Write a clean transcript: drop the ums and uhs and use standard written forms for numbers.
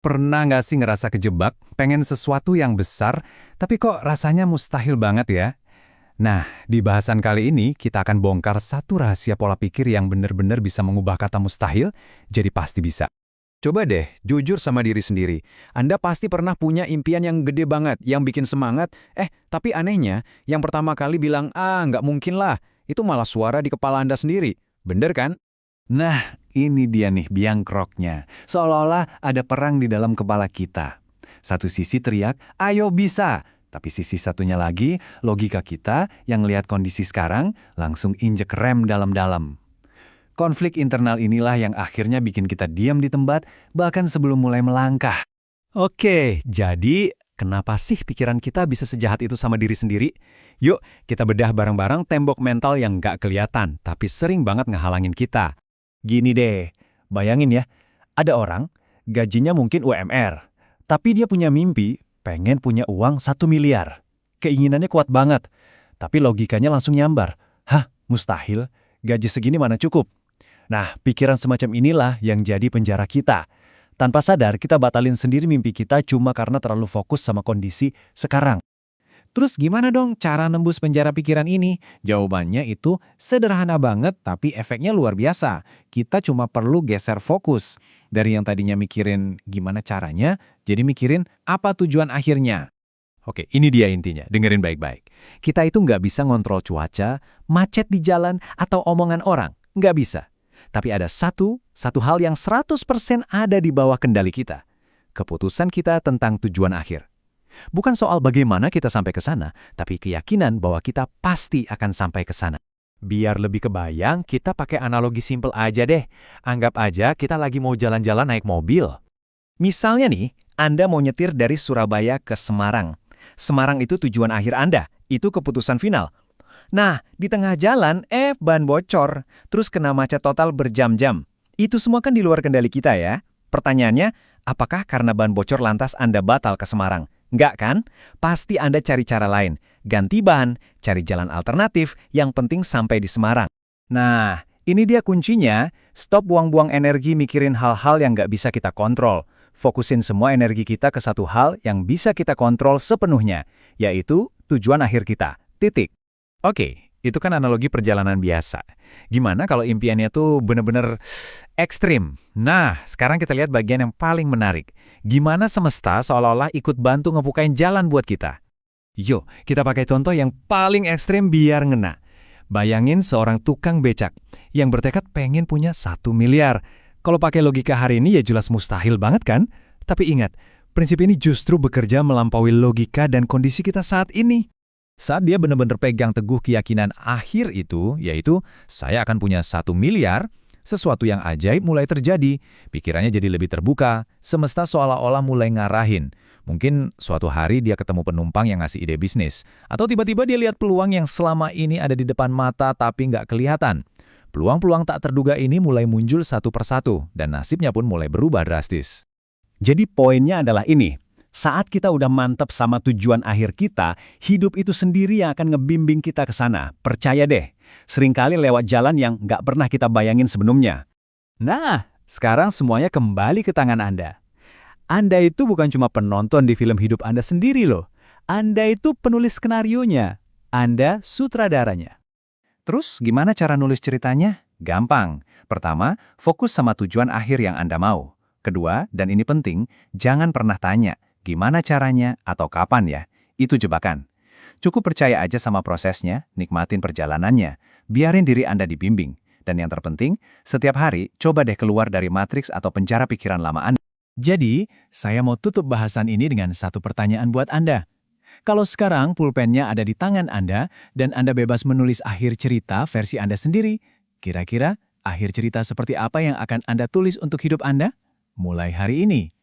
Pernah nggak sih ngerasa kejebak, pengen sesuatu yang besar, tapi kok rasanya mustahil banget ya? Nah, di bahasan kali ini kita akan bongkar satu rahasia pola pikir yang benar-benar bisa mengubah kata mustahil jadi pasti bisa. Coba deh, jujur sama diri sendiri. Anda pasti pernah punya impian yang gede banget, yang bikin semangat. Tapi anehnya, yang pertama kali bilang, nggak mungkin lah. Itu malah suara di kepala Anda sendiri. Bener kan? Nah, ini dia nih biang keroknya. Seolah-olah ada perang di dalam kepala kita. Satu sisi teriak, ayo bisa. Tapi sisi satunya lagi, logika kita yang lihat kondisi sekarang langsung injek rem dalam-dalam. Konflik internal inilah yang akhirnya bikin kita diam di tempat, bahkan sebelum mulai melangkah. Oke, jadi kenapa sih pikiran kita bisa sejahat itu sama diri sendiri? Yuk, kita bedah bareng-bareng tembok mental yang nggak kelihatan, tapi sering banget ngehalangin kita. Gini deh, bayangin ya, ada orang, gajinya mungkin UMR, tapi dia punya mimpi, pengen punya uang 1 miliar. Keinginannya kuat banget, tapi logikanya langsung nyambar. Hah, mustahil, gaji segini mana cukup? Nah, pikiran semacam inilah yang jadi penjara kita. Tanpa sadar, kita batalin sendiri mimpi kita cuma karena terlalu fokus sama kondisi sekarang. Terus gimana dong cara nembus penjara pikiran ini? Jawabannya itu sederhana banget tapi efeknya luar biasa. Kita cuma perlu geser fokus. Dari yang tadinya mikirin gimana caranya, jadi mikirin apa tujuan akhirnya. Oke, ini dia intinya. Dengerin baik-baik. Kita itu nggak bisa ngontrol cuaca, macet di jalan, atau omongan orang. Nggak bisa. Tapi ada satu hal yang 100% ada di bawah kendali kita. Keputusan kita tentang tujuan akhir. Bukan soal bagaimana kita sampai ke sana, tapi keyakinan bahwa kita pasti akan sampai ke sana. Biar lebih kebayang, kita pakai analogi simpel aja deh. Anggap aja kita lagi mau jalan-jalan naik mobil. Misalnya nih, Anda mau nyetir dari Surabaya ke Semarang. Semarang itu tujuan akhir Anda, itu keputusan final. Nah, di tengah jalan, ban bocor, terus kena macet total berjam-jam. Itu semua kan di luar kendali kita ya. Pertanyaannya, apakah karena ban bocor lantas Anda batal ke Semarang? Enggak kan? Pasti Anda cari cara lain. Ganti ban, cari jalan alternatif, yang penting sampai di Semarang. Nah, ini dia kuncinya. Stop buang-buang energi mikirin hal-hal yang nggak bisa kita kontrol. Fokusin semua energi kita ke satu hal yang bisa kita kontrol sepenuhnya, yaitu tujuan akhir kita. Titik. Oke, itu kan analogi perjalanan biasa. Gimana kalau impiannya tuh bener-bener ekstrim? Nah, sekarang kita lihat bagian yang paling menarik. Gimana semesta seolah-olah ikut bantu ngebukain jalan buat kita? Yuk, kita pakai contoh yang paling ekstrim biar ngena. Bayangin seorang tukang becak yang bertekad pengen punya 1 miliar. Kalau pakai logika hari ini ya jelas mustahil banget kan? Tapi ingat, prinsip ini justru bekerja melampaui logika dan kondisi kita saat ini. Saat dia benar-benar pegang teguh keyakinan akhir itu, yaitu saya akan punya 1 miliar, sesuatu yang ajaib mulai terjadi. Pikirannya jadi lebih terbuka, semesta seolah-olah mulai ngarahin. Mungkin suatu hari dia ketemu penumpang yang ngasih ide bisnis. Atau tiba-tiba dia lihat peluang yang selama ini ada di depan mata tapi nggak kelihatan. Peluang-peluang tak terduga ini mulai muncul satu persatu, dan nasibnya pun mulai berubah drastis. Jadi poinnya adalah ini. Saat kita udah mantap sama tujuan akhir kita, hidup itu sendiri yang akan ngebimbing kita ke sana. Percaya deh, seringkali lewat jalan yang nggak pernah kita bayangin sebelumnya. Nah, sekarang semuanya kembali ke tangan Anda. Anda itu bukan cuma penonton di film hidup Anda sendiri loh. Anda itu penulis skenarionya. Anda sutradaranya. Terus gimana cara nulis ceritanya? Gampang. Pertama, fokus sama tujuan akhir yang Anda mau. Kedua, dan ini penting, jangan pernah tanya, gimana caranya atau kapan ya? Itu jebakan. Cukup percaya aja sama prosesnya, nikmatin perjalanannya, biarin diri Anda dibimbing. Dan yang terpenting, setiap hari coba deh keluar dari matriks atau penjara pikiran lama Anda. Jadi, saya mau tutup bahasan ini dengan satu pertanyaan buat Anda. Kalau sekarang pulpennya ada di tangan Anda dan Anda bebas menulis akhir cerita versi Anda sendiri, kira-kira akhir cerita seperti apa yang akan Anda tulis untuk hidup Anda? Mulai hari ini.